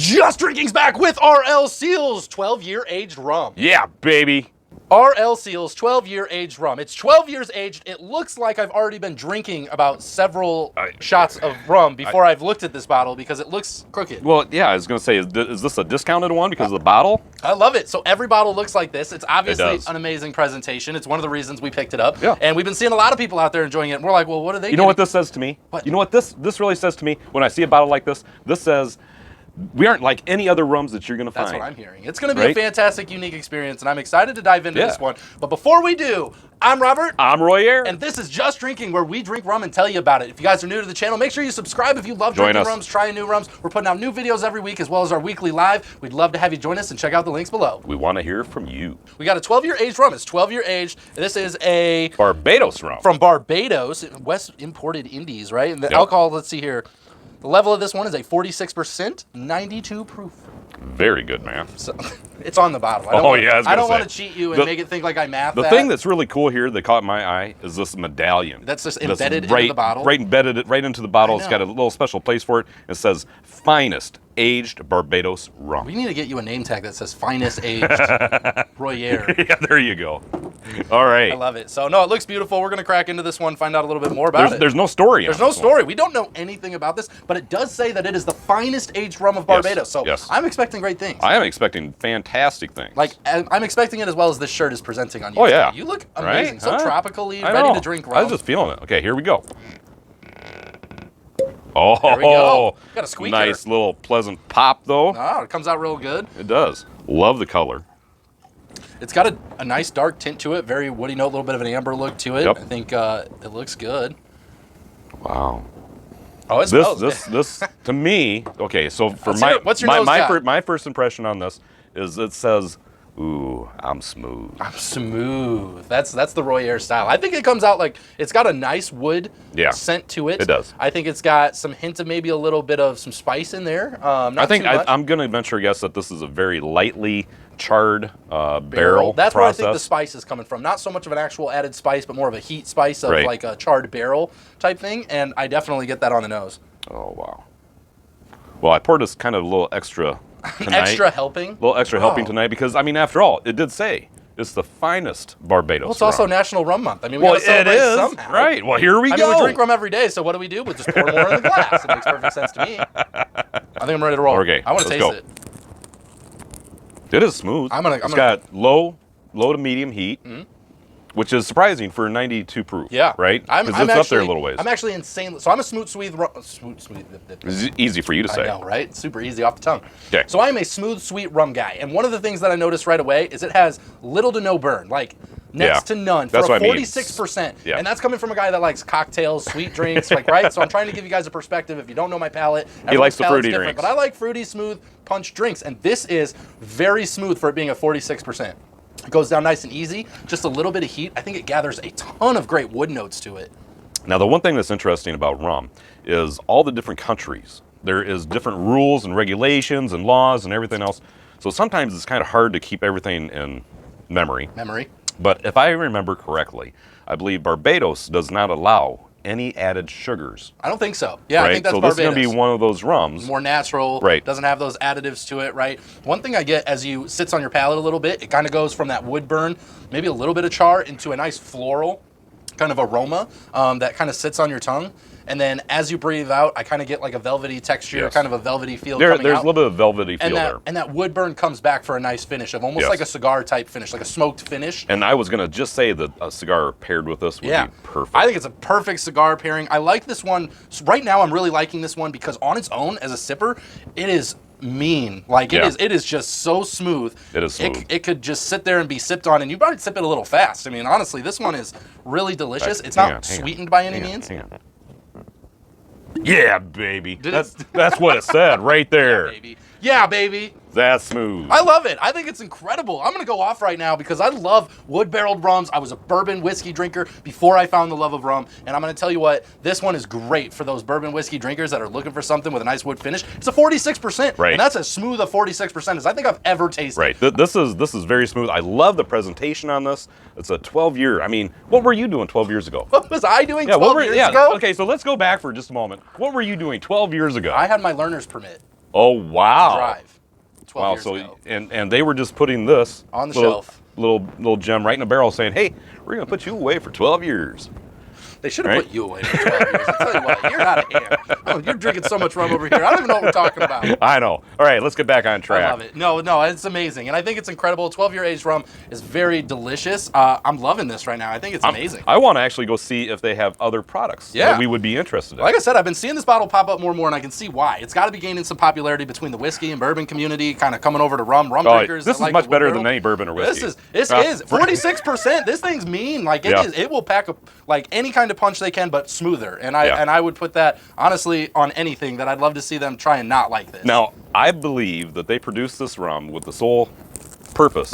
Just Drinking's back with RL Seale's 12-year aged rum. Yeah, baby. RL Seale's 12-year aged rum. It's 12 years aged. It looks like I've already been drinking about several shots of rum before I've looked at this bottle because it looks crooked. Well, yeah, I was going to say, is this a discounted one because of the bottle? I love it. So every bottle looks like this. It's obviously an amazing presentation. It's one of the reasons we picked it up. Yeah. And we've been seeing a lot of people out there enjoying it. And we're like, well, what are they You know what this says to me? What? You know what this really says to me when I see a bottle like this? This says, we aren't like any other rums that you're going to find. That's what I'm hearing. It's going to be a fantastic, unique experience, and I'm excited to dive into this one. But before we do, I'm Robert. I'm Royer. And this is Just Drinking, where we drink rum and tell you about it. If you guys are new to the channel, make sure you subscribe if you love drinking rums, trying new rums. We're putting out new videos every week, as well as our weekly live. We'd love to have you join us, and check out the links below. We want to hear from you. We got a 12-year aged rum. It's 12-year aged. This is a Barbados rum. From Barbados, West Imported Indies, right? And the alcohol, let's see here. The level of this one is a 46%, 92 proof. Very good, man. So, it's on the bottle. I don't want to cheat you and make it think like I math that. The thing that's really cool here that caught my eye is this medallion. That's just embedded into the bottle? Right embedded right into the bottle. It's got a little special place for it. It says, finest aged Barbados rum. We need to get you a name tag that says finest aged Royer. Yeah, there you go. All right. I love it. So, no, it looks beautiful. We're going to crack into this one, find out a little bit more about it. There's no story. There's no story. We don't know anything about this, but it does say that it is the finest aged rum of Barbados. So I'm expecting great things. I am expecting fantastic things. Like, I'm expecting it as well as this shirt is presenting on you. Oh, yeah. You look amazing. Right? So tropically, ready to drink rum. I was just feeling it. Okay, here we go. Oh, there we go. Got a squeaker. Nice little pleasant pop, though. Oh, it comes out real good. It does. Love the color. It's got a nice dark tint to it, very woody note, a little bit of an amber look to it. Yep. I think it looks good. Wow. Oh, it smells. This to me. Okay, so for what's your nose got? my first impression on this is it says, "Ooh, I'm smooth." I'm smooth. That's the Royer style. I think it comes out like it's got a nice wood scent to it. It does. I think it's got some hint of maybe a little bit of some spice in there. I'm going to venture a guess that this is a very lightly charred barrel. That's where I think the spice is coming from. Not so much of an actual added spice, but more of a heat spice of like a charred barrel type thing. And I definitely get that on the nose. Oh, wow. Well, I poured this kind of a little extra tonight. Extra helping? A little extra helping tonight because, I mean, after all, it did say it's the finest Barbados Well, it's also National Rum Month. I mean, we well, gotta celebrate it is, somehow. Right. Well, here we go. I mean, we drink rum every day, so what do? We'll just pour more in the glass. It makes perfect sense to me. I think I'm ready to roll. Okay, I want to taste it. It is smooth. It's got low to medium heat, which is surprising for 92 proof. Yeah. Right? Because it's up there a little ways. I'm actually insane. So I'm a smooth. It's easy for you to say. I know, right? Super easy off the tongue. Okay. So I'm a smooth, sweet rum guy. And one of the things that I noticed right away is it has little to no burn. Like, next to none for a 46%. Yeah. And that's coming from a guy that likes cocktails, sweet drinks, like, right? So I'm trying to give you guys a perspective. If you don't know my palate, he likes the fruity drinks. But I like fruity, smooth, punch drinks. And this is very smooth for it being a 46%. It goes down nice and easy, just a little bit of heat. I think it gathers a ton of great wood notes to it. Now, the one thing that's interesting about rum is all the different countries. There is different rules and regulations and laws and everything else. So sometimes it's kind of hard to keep everything in memory. But if I remember correctly, I believe Barbados does not allow any added sugars. I don't think so. Yeah, I think that's Barbados. Barbados. So this is going to be one of those rums. More natural. Right. Doesn't have those additives to it, right? One thing I get as you sits on your palate a little bit, it kind of goes from that wood burn, maybe a little bit of char, into a nice floral kind of aroma that kind of sits on your tongue. And then as you breathe out, I kind of get like a velvety texture, kind of a velvety feel coming out. There's a little bit of velvety feel there. And that wood burn comes back for a nice finish of almost like a cigar type finish, like a smoked finish. And I was going to just say that a cigar paired with this would be perfect. I think it's a perfect cigar pairing. I like this one. So right now I'm really liking this one because on its own as a sipper, it is mean. Like it is just so smooth. It is smooth. It could just sit there and be sipped on, and you might sip it a little fast. I mean, honestly, this one is really delicious. It's not sweetened by any means. Yeah, baby. That's what it said right there. Yeah, baby. Yeah, baby. That's smooth. I love it. I think it's incredible. I'm going to go off right now because I love wood-barreled rums. I was a bourbon whiskey drinker before I found the love of rum. And I'm going to tell you what, this one is great for those bourbon whiskey drinkers that are looking for something with a nice wood finish. It's a 46%. Right. And that's as smooth a 46% as I think I've ever tasted. Right. This is very smooth. I love the presentation on this. It's a 12-year. I mean, what were you doing 12 years ago? What was I doing 12 years ago? Okay, so let's go back for just a moment. What were you doing 12 years ago? I had my learner's permit. Oh, wow. Drive. 12 Wow, years so ago. and they were just putting this On the little, shelf. little gem right in a barrel saying, hey, we're going to put you away for 12 years. They should have Right? put you away for 12 years. I tell you what, you're out of here. Oh, you're drinking so much rum over here. I don't even know what we're talking about. I know. All right, let's get back on track. I love it. No, it's amazing. And I think it's incredible. 12-year aged rum is very delicious. I'm loving this right now. I think it's amazing. I want to actually go see if they have other products that we would be interested in. Like I said, I've been seeing this bottle pop up more and more, and I can see why. It's got to be gaining some popularity between the whiskey and bourbon community, kind of coming over to rum drinkers. This is much better than any bourbon or whiskey. This is 46%. This thing's mean. Like it will pack like any kind of punch they can, but smoother. And I would put that honestly on anything that I'd love to see them try and not like this. Now, I believe that they produced this rum with the sole purpose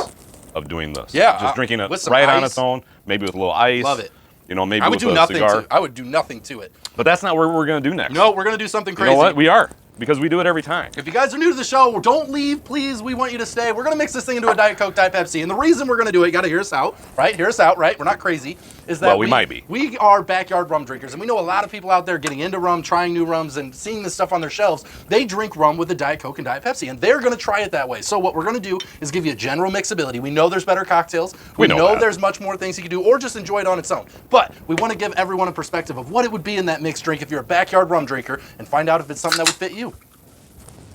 of doing this. Yeah, just drinking it with some right on ice. its own, maybe with a little ice. Love it. You know, maybe I would with do a nothing cigar. to. I would do nothing to it. But that's not what we're going to do next. No, we're gonna do something crazy. You know what? We are. Because we do it every time. If you guys are new to the show, don't leave, please. We want you to stay. We're going to mix this thing into a Diet Coke, Diet Pepsi. And the reason we're going to do it, you got to hear us out, right? Hear us out, right? We're not crazy. Is that we might be. We are backyard rum drinkers. And we know a lot of people out there getting into rum, trying new rums, and seeing this stuff on their shelves. They drink rum with the Diet Coke and Diet Pepsi. And they're going to try it that way. So what we're going to do is give you a general mixability. We know there's better cocktails. We know there's much more things you can do, or just enjoy it on its own. But we want to give everyone a perspective of what it would be in that mixed drink if you're a backyard rum drinker, and find out if it's something that would fit you.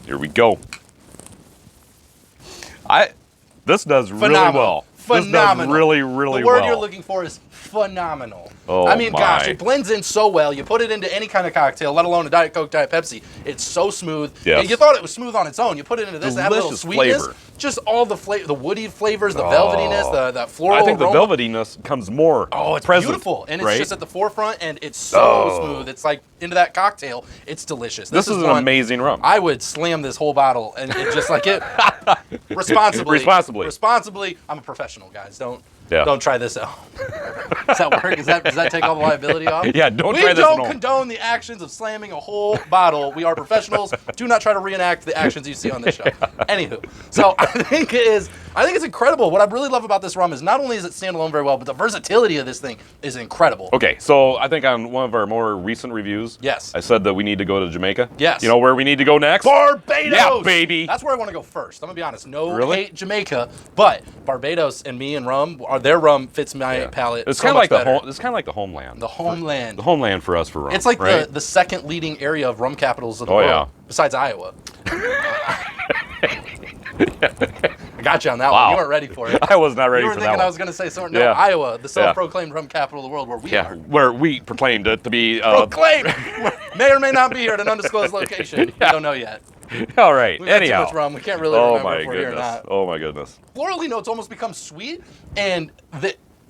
Here we go. This does really well. Phenomenal. This does really, really well. The word well. you're looking for is phenomenal. Oh, I mean, my. gosh, it blends in so well. You put it into any kind of cocktail, let alone a Diet Coke, Diet Pepsi. It's so smooth. Yes. You thought it was smooth on its own. You put it into this, it had a little Delicious sweetness. flavor. Just all the the woody flavors, the velvetiness, the floral I think aroma. the velvetiness comes more it's present, beautiful. And it's right? just at the forefront, and it's so smooth. It's like into that cocktail. It's delicious. This is an amazing rum. I would slam this whole bottle and it just like it responsibly. Responsibly. I'm a professional, guys. Don't try this out. Does that work? Does that take all the liability off? Yeah, don't try this We at home. don't condone the actions of slamming a whole bottle. We are professionals. Do not try to reenact the actions you see on this show. Anywho, so I think it's incredible. What I really love about this rum is not only is it standalone very well, but the versatility of this thing is incredible. Okay, so I think on one of our more recent reviews, Yes. I said that we need to go to Jamaica. Yes. You know where we need to go next? Barbados! Yeah, baby. That's where I want to go first. I'm going to be honest. No Really? hate Jamaica, but Barbados and me and rum, their rum fits my palate It's so kind of much like better. it's kind of like the homeland. The homeland. The homeland for us for rum. It's like right? the second leading area of rum capitals of the Oh, world, yeah. besides Iowa. I got you on that Wow. one. You weren't ready for it. I was not ready You were for thinking that I one. was going to say something. No, Yeah. Iowa, the self-proclaimed rum capital of the world, where we Yeah, are. where we proclaimed it to be. Proclaimed! May or may not be here at an undisclosed location. We don't know yet. All right. We've had too Anyhow. much rum. We can't really Oh remember my if we're here or goodness. not. Oh my goodness. Florally notes almost become sweet, and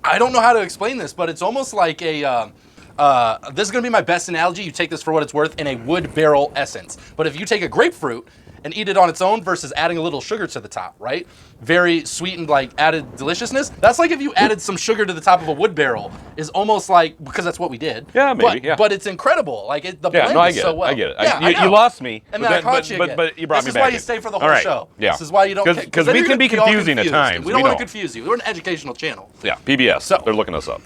I don't know how to explain this, but it's almost like a. This is going to be my best analogy. You take this for what it's worth in a wood barrel essence. But if you take a grapefruit and eat it on its own versus adding a little sugar to the top, right? Very sweetened, like added deliciousness. That's like if you added some sugar to the top of a wood barrel. Is almost like, because that's what we did. Yeah, maybe. But it's incredible. Like the blend Yeah, no, I is get so it. well. I get it. Yeah, I know. You lost me. And but then I caught you again. But you brought this me is back. why you stay for the All whole right. show. Yeah. This is why you don't. Because then we you're can be gonna all confusing at confused. times. We don't We want know. to confuse you. We're an educational channel. Yeah, PBS. So- They're looking us up.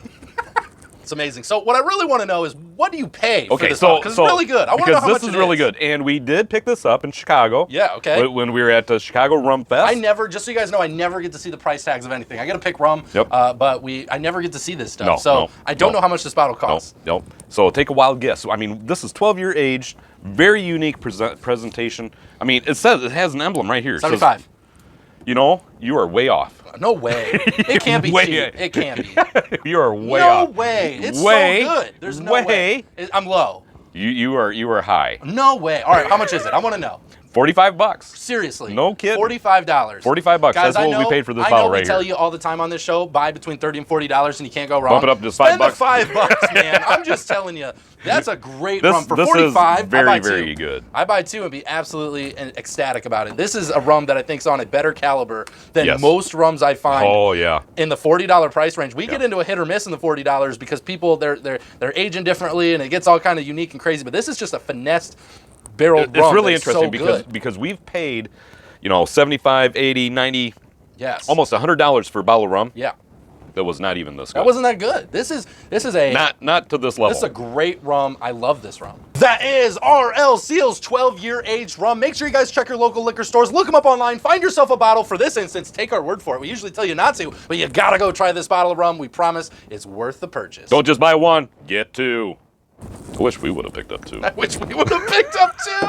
It's amazing. So what I really want to know is, what do you pay for Okay, this? so Because it's really good. I want to know how much this is really good, and we did pick this up in Chicago. Yeah, okay. When we were at the Chicago Rum Fest. Just so you guys know, I never get to see the price tags of anything. I got to pick rum, Yep. but I never get to see this stuff. No, I don't know how much this bottle costs. Nope. So take a wild guess. I mean, this is 12-year aged, very unique presentation. I mean, it has an emblem right here. It says, 75. you know, you are way off. No way. It can't be Way- cheap. It can't be. You are way No off. way. It's Way. so good. There's no way. I'm low. You are high. No way. All right, how much is it? I want to know. $45. Seriously. No kidding. $45. $45. Guys, That's what we paid for this bottle right I tell here. you all the time on this show, buy between $30 and $40 and you can't go wrong. Bump it up to just Spend $5. the $5, man. I'm just telling you. That's a great This- rum. For this is 45, very, I buy two. very good. I buy two and be absolutely ecstatic about it. This is a rum that I think is on a better caliber than Yes. most rums I find. Oh, yeah. In the $40 price range. We get into a hit or miss in the $40 because people they're aging differently and it gets all kind of unique and crazy. But this is just a finessed barreled rum. It's really that's interesting so good. because we've paid, you know, $75, $80, $90, Yes. almost $100 for a bottle of rum. Yeah. that was not even this good. That wasn't that good. This is a not to this level. This is a great rum. I love this rum. That is RL Seale's 12-year aged rum. Make sure you guys check your local liquor stores. Look them up online. Find yourself a bottle. For this instance, take our word for it. We usually tell you not to, but you gotta go try this bottle of rum. We promise it's worth the purchase. Don't just buy one, get two. I wish we would have picked up two. I wish we would have picked up two.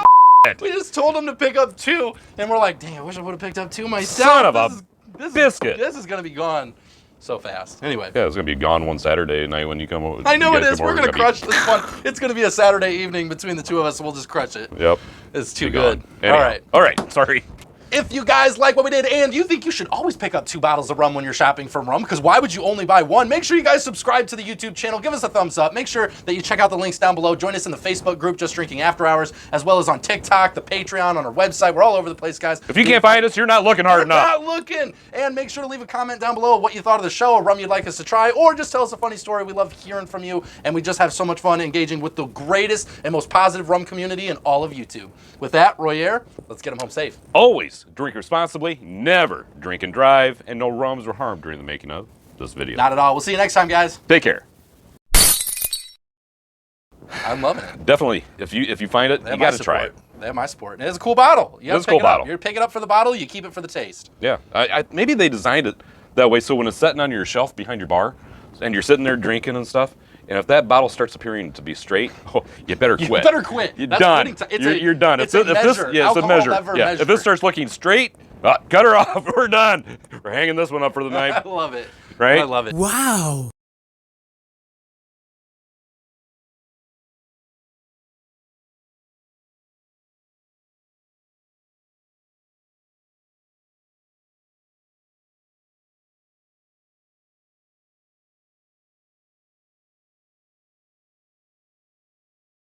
We just told him to pick up two, and we're like, dang, I wish I would have picked up two myself. Son of a biscuit. This is gonna be gone so fast. Anyway. Yeah, it's gonna be gone one Saturday night when you come over. I know it is. We're gonna crush this one. It's gonna be a Saturday evening between the two of us, so we'll just crush it. Yep. It's too good. Anyhow. All right. Sorry. If you guys like what we did and you think you should always pick up 2 bottles of rum when you're shopping for rum, because why would you only buy one? Make sure you guys subscribe to the YouTube channel. Give us a thumbs up. Make sure that you check out the links down below. Join us in the Facebook group, Just Drinking After Hours, as well as on TikTok, the Patreon, on our website. We're all over the place, guys. If you can't find us, you're not looking hard enough. You're not looking. And make sure to leave a comment down below of what you thought of the show, a rum you'd like us to try, or just tell us a funny story. We love hearing from you, and we just have so much fun engaging with the greatest and most positive rum community in all of YouTube. With that, Royer, let's get them home safe. Always drink responsibly, never drink and drive, and no rums were harmed during the making of this video. Not at all. We'll see you next time, guys. Take care. I'm loving it. Definitely, if you find it, you got to try it. They have my support. And it's a cool bottle. You It's a cool bottle. You pick it up for the bottle, you keep it for the taste. Yeah, maybe they designed it that way so when it's sitting on your shelf behind your bar, and you're sitting there drinking and stuff, and if that bottle starts appearing to be straight, you better quit. You better quit. You're That's done. quitting You're done. It's a measure. It's a measure. Yeah. If this starts looking straight, cut her off. We're done. We're hanging this one up for the night. I love it. Right? I love it. Wow.